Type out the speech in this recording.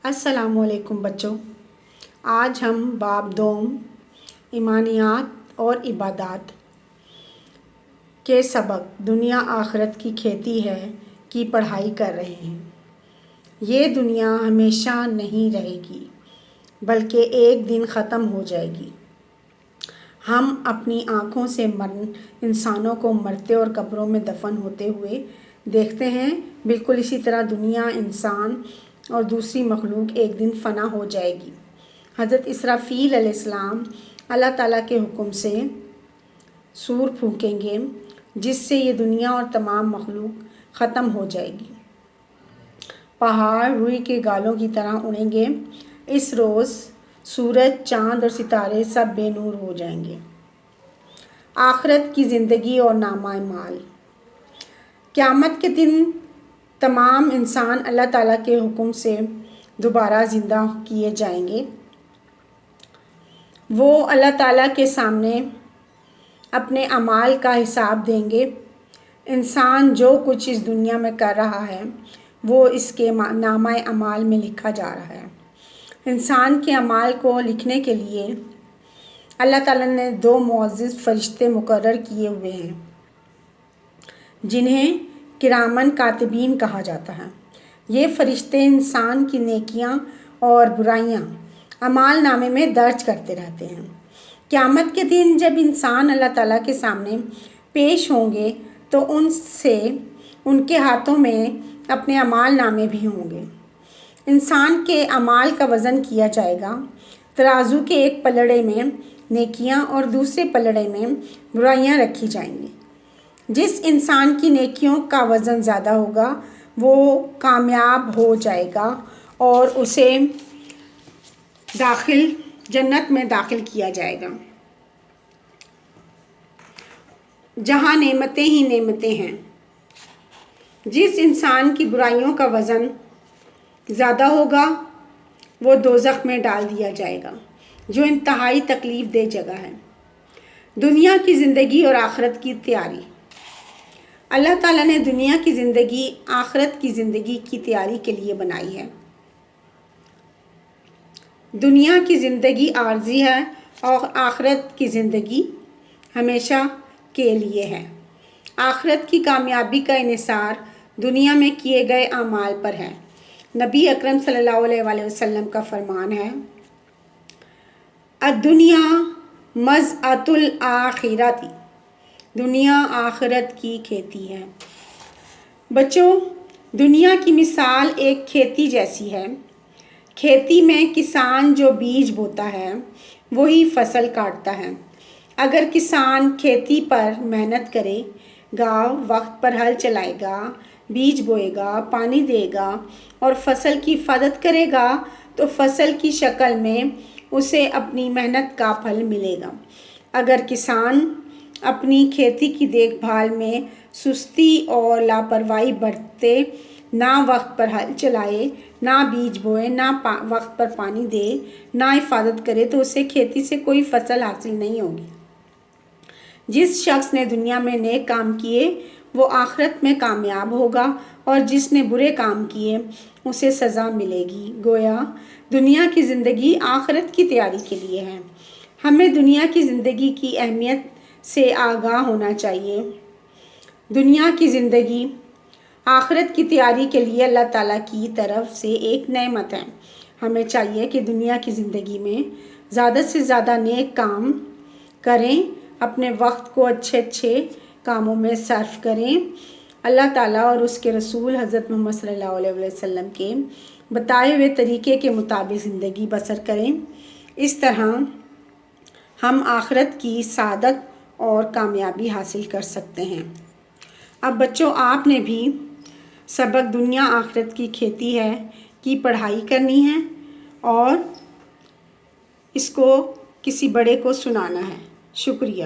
السلام علیکم بچوں، آج ہم باب دوم ایمانیات اور عبادات کے سبق دنیا آخرت کی کھیتی ہے کی پڑھائی کر رہے ہیں۔ یہ دنیا ہمیشہ نہیں رہے گی بلکہ ایک دن ختم ہو جائے گی۔ ہم اپنی آنکھوں سے انسانوں کو مرتے اور قبروں میں دفن ہوتے ہوئے دیکھتے ہیں، بالکل اسی طرح دنیا، انسان اور دوسری مخلوق ایک دن فنا ہو جائے گی۔ حضرت اسرافیل علیہ السلام اللہ تعالیٰ کے حکم سے سور پھونکیں گے، جس سے یہ دنیا اور تمام مخلوق ختم ہو جائے گی۔ پہاڑ روئی کے گالوں کی طرح اڑیں گے۔ اس روز سورج، چاند اور ستارے سب بے نور ہو جائیں گے۔ آخرت کی زندگی اور نامہ اعمال۔ قیامت کے دن تمام انسان اللہ تعالیٰ کے حکم سے دوبارہ زندہ کیے جائیں گے۔ وہ اللہ تعالیٰ کے سامنے اپنے اعمال کا حساب دیں گے۔ انسان جو کچھ اس دنیا میں کر رہا ہے وہ اس کے نامہ اعمال میں لکھا جا رہا ہے۔ انسان کے اعمال کو لکھنے کے لیے اللہ تعالیٰ نے 2 معزز فرشتے مقرر کیے ہوئے ہیں، جنہیں کرامن کاتبین کہا جاتا ہے۔ یہ فرشتے انسان کی نیکیاں اور برائیاں اعمال نامے میں درج کرتے رہتے ہیں۔ قیامت کے دن جب انسان اللہ تعالیٰ کے سامنے پیش ہوں گے تو ان کے ہاتھوں میں اپنے اعمال نامے بھی ہوں گے۔ انسان کے اعمال کا وزن کیا جائے گا۔ ترازو کے ایک پلڑے میں نیکیاں اور دوسرے پلڑے میں برائیاں رکھی جائیں گی۔ جس انسان کی نیکیوں کا وزن زیادہ ہوگا وہ کامیاب ہو جائے گا اور اسے جنت میں داخل کیا جائے گا، جہاں نعمتیں ہی نعمتیں ہیں۔ جس انسان کی برائیوں کا وزن زیادہ ہوگا وہ دوزخ میں ڈال دیا جائے گا، جو انتہائی تکلیف دہ جگہ ہے۔ دنیا کی زندگی اور آخرت کی تیاری۔ اللہ تعالیٰ نے دنیا کی زندگی آخرت کی زندگی کی تیاری کے لیے بنائی ہے۔ دنیا کی زندگی عارضی ہے اور آخرت کی زندگی ہمیشہ کے لیے ہے۔ آخرت کی کامیابی کا انحصار دنیا میں کیے گئے اعمال پر ہے۔ نبی اکرم صلی اللہ علیہ وآلہ وسلم کا فرمان ہے، الدنیا مزرعۃ الآخرۃ، دنیا آخرت کی کھیتی ہے۔ بچوں، دنیا کی مثال ایک کھیتی جیسی ہے۔ کھیتی میں کسان جو بیج بوتا ہے وہی فصل کاٹتا ہے۔ اگر کسان کھیتی پر محنت کرے گا، وقت پر ہل چلائے گا، بیج بوئے گا، پانی دے گا اور فصل کی حفاظت کرے گا تو فصل کی شکل میں اسے اپنی محنت کا پھل ملے گا۔ اگر کسان اپنی کھیتی کی دیکھ بھال میں سستی اور لاپرواہی برتے، نہ وقت پر ہل چلائے، نہ بیج بوئے، نہ وقت پر پانی دے، نہ حفاظت کرے تو اسے کھیتی سے کوئی فصل حاصل نہیں ہوگی۔ جس شخص نے دنیا میں نیک کام کیے وہ آخرت میں کامیاب ہوگا اور جس نے برے کام کیے اسے سزا ملے گی۔ گویا دنیا کی زندگی آخرت کی تیاری کے لیے ہے۔ ہمیں دنیا کی زندگی کی اہمیت سے آگاہ ہونا چاہیے۔ دنیا کی زندگی آخرت کی تیاری کے لیے اللہ تعالیٰ کی طرف سے ایک نعمت ہے۔ ہمیں چاہیے کہ دنیا کی زندگی میں زیادہ سے زیادہ نیک کام کریں، اپنے وقت کو اچھے کاموں میں صرف کریں، اللہ تعالیٰ اور اس کے رسول حضرت محمد صلی اللہ علیہ وسلم کے بتائے ہوئے طریقے کے مطابق زندگی بسر کریں۔ اس طرح ہم آخرت کی سعادت اور کامیابی حاصل کر سکتے ہیں۔ اب بچوں، آپ نے بھی سبق دنیا آخرت کی کھیتی ہے کی پڑھائی کرنی ہے اور اس کو کسی بڑے کو سنانا ہے۔ شکریہ۔